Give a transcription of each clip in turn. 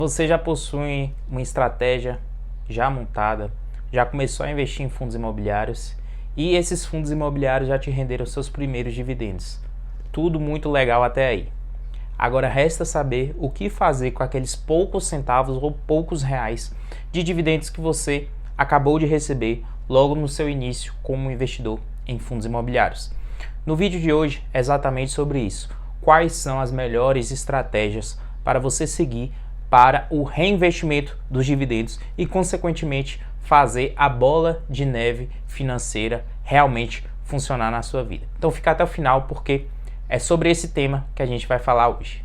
Você já possui uma estratégia já montada, já começou a investir em fundos imobiliários e esses fundos imobiliários já te renderam seus primeiros dividendos. Tudo muito legal até aí. Agora resta saber o que fazer com aqueles poucos centavos ou poucos reais de dividendos que você acabou de receber logo no seu início como investidor em fundos imobiliários. No vídeo de hoje é exatamente sobre isso. Quais são as melhores estratégias para você seguir para o reinvestimento dos dividendos e, consequentemente, fazer a bola de neve financeira realmente funcionar na sua vida. Então fica até o final porque é sobre esse tema que a gente vai falar hoje.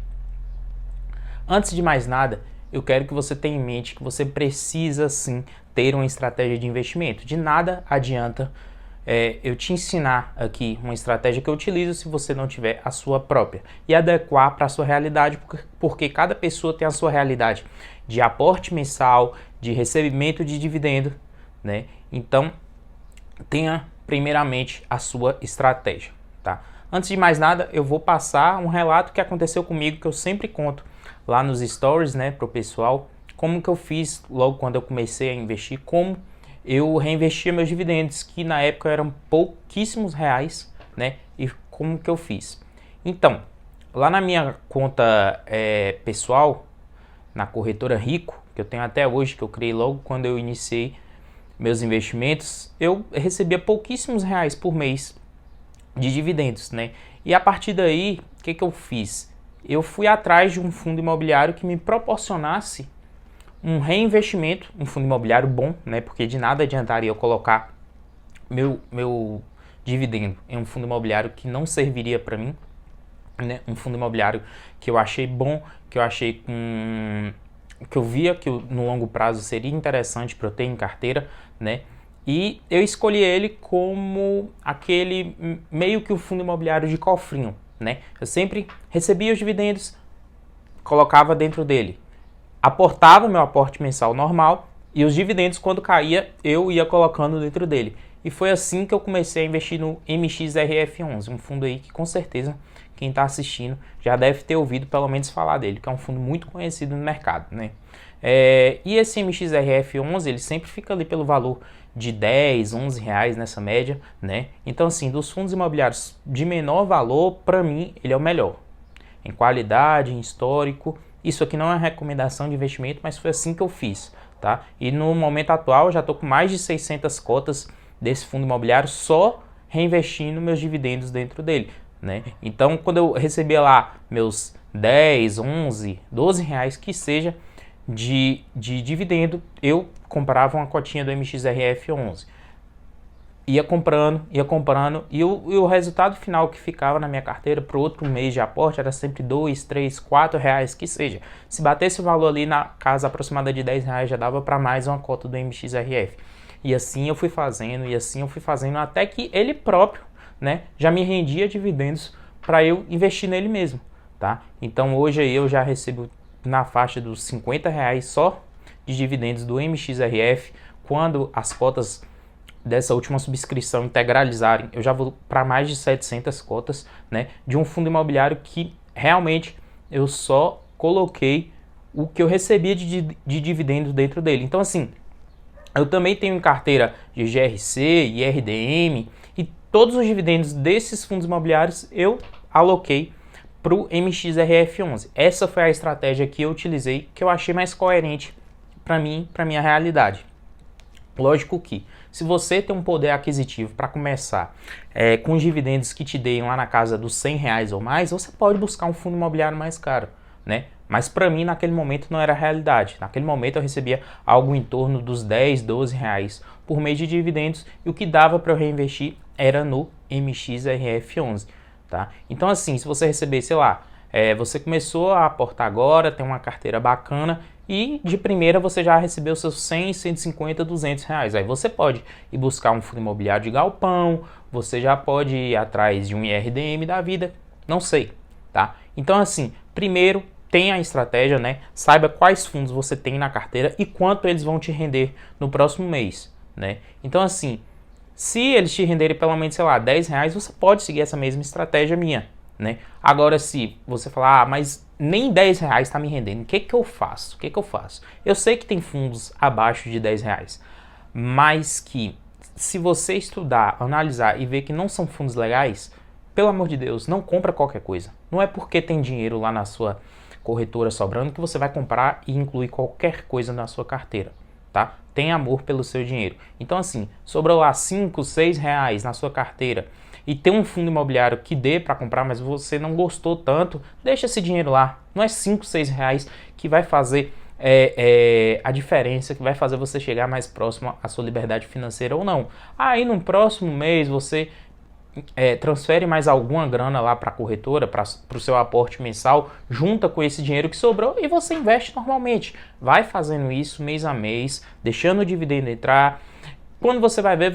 Antes de mais nada, eu quero que você tenha em mente que você precisa sim ter uma estratégia de investimento. De nada adianta eu te ensinar aqui uma estratégia que eu utilizo se você não tiver a sua própria e adequar para a sua realidade, porque cada pessoa tem a sua realidade de aporte mensal, de recebimento de dividendo, né? Então, tenha primeiramente a sua estratégia, tá? Antes de mais nada, eu vou passar um relato que aconteceu comigo, que eu sempre conto lá nos stories, né, pro pessoal, como que eu fiz logo quando eu comecei a investir, como eu reinvestia meus dividendos, que na época eram pouquíssimos reais, né? E como que eu fiz? Então, lá na minha conta pessoal, na corretora Rico, que eu tenho até hoje, que eu criei logo quando eu iniciei meus investimentos, eu recebia pouquíssimos reais por mês de dividendos, né? E a partir daí, o que eu fiz? Eu fui atrás de um fundo imobiliário que me proporcionasse um reinvestimento, um fundo imobiliário bom, né? Porque de nada adiantaria eu colocar meu dividendo em um fundo imobiliário que não serviria para mim, né? Um fundo imobiliário que eu achei bom, que eu achei que eu via que no longo prazo seria interessante para eu ter em carteira, né? E eu escolhi ele como aquele meio que o fundo imobiliário de cofrinho, né? Eu sempre recebia os dividendos, colocava dentro dele, aportava meu aporte mensal normal e os dividendos, quando caía, eu ia colocando dentro dele. E foi assim que eu comecei a investir no MXRF11, um fundo aí que com certeza quem está assistindo já deve ter ouvido pelo menos falar dele, que é um fundo muito conhecido no mercado, né? E esse MXRF11, ele sempre fica ali pelo valor de 10, 11 reais nessa média, né? Então assim, dos fundos imobiliários de menor valor, para mim, ele é o melhor. Em qualidade, em histórico. Isso aqui não é recomendação de investimento, mas foi assim que eu fiz, tá? E no momento atual, eu já estou com mais de 600 cotas desse fundo imobiliário só reinvestindo meus dividendos dentro dele, né? Então, quando eu recebia lá meus 10, 11, 12 reais que seja de dividendo, eu comprava uma cotinha do MXRF11. Ia comprando, e o resultado final que ficava na minha carteira para o outro mês de aporte era sempre 2, 3, 4 reais, que seja. Se batesse o valor ali na casa aproximada de 10 reais, já dava para mais uma cota do MXRF. E assim eu fui fazendo, até que ele próprio, né, já me rendia dividendos para eu investir nele mesmo, tá? Então hoje eu já recebo na faixa dos 50 reais só de dividendos do MXRF, quando as cotas dessa última subscrição integralizarem, eu já vou para mais de 700 cotas, né, de um fundo imobiliário que realmente eu só coloquei o que eu recebia de dividendos dentro dele. Então assim, eu também tenho em carteira de GRC, IRDM, e todos os dividendos desses fundos imobiliários eu aloquei para o MXRF11. Essa foi a estratégia que eu utilizei, que eu achei mais coerente para mim, para minha realidade. Lógico que, se você tem um poder aquisitivo para começar com os dividendos que te deem lá na casa dos 100 reais ou mais, você pode buscar um fundo imobiliário mais caro, né? Mas para mim, naquele momento, não era a realidade. Naquele momento, eu recebia algo em torno dos 10, 12 reais por mês de dividendos e o que dava para eu reinvestir era no MXRF11, tá? Então, assim, se você receber, sei lá, você começou a aportar agora, tem uma carteira bacana e de primeira você já recebeu seus 100, 150, 200 reais. Aí você pode ir buscar um fundo imobiliário de galpão, você já pode ir atrás de um IRDM da vida, não sei, tá? Então assim, primeiro tenha a estratégia, né? Saiba quais fundos você tem na carteira e quanto eles vão te render no próximo mês, né? Então assim, se eles te renderem pelo menos, sei lá, 10 reais, você pode seguir essa mesma estratégia minha, né? Agora, se você falar, mas nem 10 reais está me rendendo. O que que eu faço? Eu sei que tem fundos abaixo de 10 reais, mas que se você estudar, analisar e ver que não são fundos legais, pelo amor de Deus, não compra qualquer coisa. Não é porque tem dinheiro lá na sua corretora sobrando que você vai comprar e incluir qualquer coisa na sua carteira, tá? Tem amor pelo seu dinheiro. Então assim, sobrou lá 5, 6 reais na sua carteira e tem um fundo imobiliário que dê para comprar, mas você não gostou tanto, deixa esse dinheiro lá. Não é 5, 6 reais que vai fazer a diferença, que vai fazer você chegar mais próximo à sua liberdade financeira ou não. Aí no próximo mês você transfere mais alguma grana lá para a corretora, para o seu aporte mensal, junta com esse dinheiro que sobrou e você investe normalmente. Vai fazendo isso mês a mês, deixando o dividendo entrar. Quando você vai ver,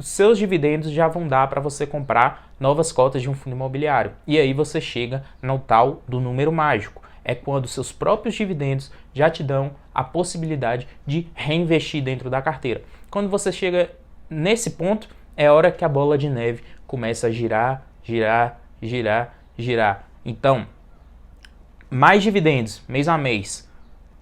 seus dividendos já vão dar para você comprar novas cotas de um fundo imobiliário. E aí você chega no tal do número mágico. É quando seus próprios dividendos já te dão a possibilidade de reinvestir dentro da carteira. Quando você chega nesse ponto, é a hora que a bola de neve começa a girar, girar, girar, girar. Então, mais dividendos mês a mês,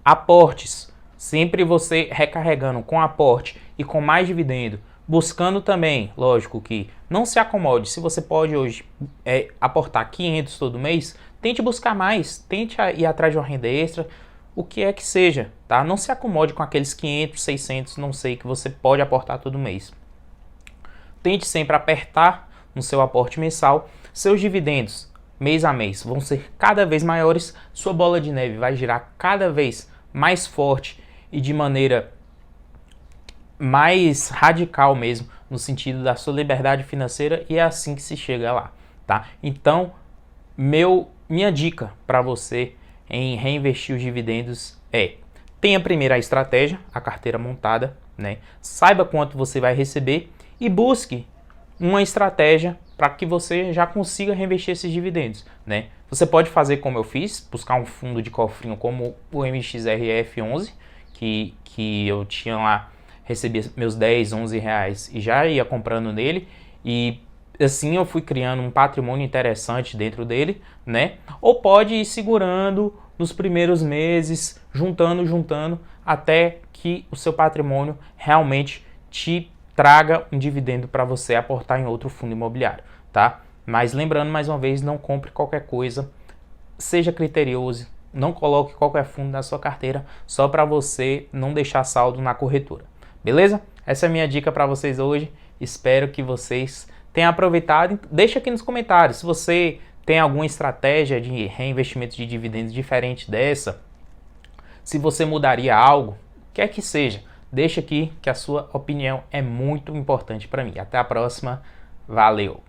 aportes, sempre você recarregando com aporte e com mais dividendo, buscando também, lógico que não se acomode, se você pode hoje aportar 500 todo mês, tente buscar mais, tente ir atrás de uma renda extra, o que é que seja, tá? Não se acomode com aqueles 500, 600, não sei, que você pode aportar todo mês. Tente sempre apertar no seu aporte mensal, seus dividendos mês a mês vão ser cada vez maiores, sua bola de neve vai girar cada vez mais forte e de maneira mais radical mesmo, no sentido da sua liberdade financeira, e é assim que se chega lá, tá? Então, minha dica para você em reinvestir os dividendos tenha primeiro a estratégia, a carteira montada, né? Saiba quanto você vai receber e busque uma estratégia para que você já consiga reinvestir esses dividendos, né? Você pode fazer como eu fiz, buscar um fundo de cofrinho como o MXRF11, que eu tinha lá, recebia meus 10, 11 reais e já ia comprando nele, e assim eu fui criando um patrimônio interessante dentro dele, né? Ou pode ir segurando nos primeiros meses, juntando, até que o seu patrimônio realmente te traga um dividendo para você aportar em outro fundo imobiliário, tá? Mas lembrando mais uma vez, não compre qualquer coisa, seja criterioso, não coloque qualquer fundo na sua carteira só para você não deixar saldo na corretora, beleza? Essa é a minha dica para vocês hoje, espero que vocês tenham aproveitado. Deixa aqui nos comentários se você tem alguma estratégia de reinvestimento de dividendos diferente dessa, se você mudaria algo, quer que seja. Deixa aqui que a sua opinião é muito importante para mim. Até a próxima. Valeu!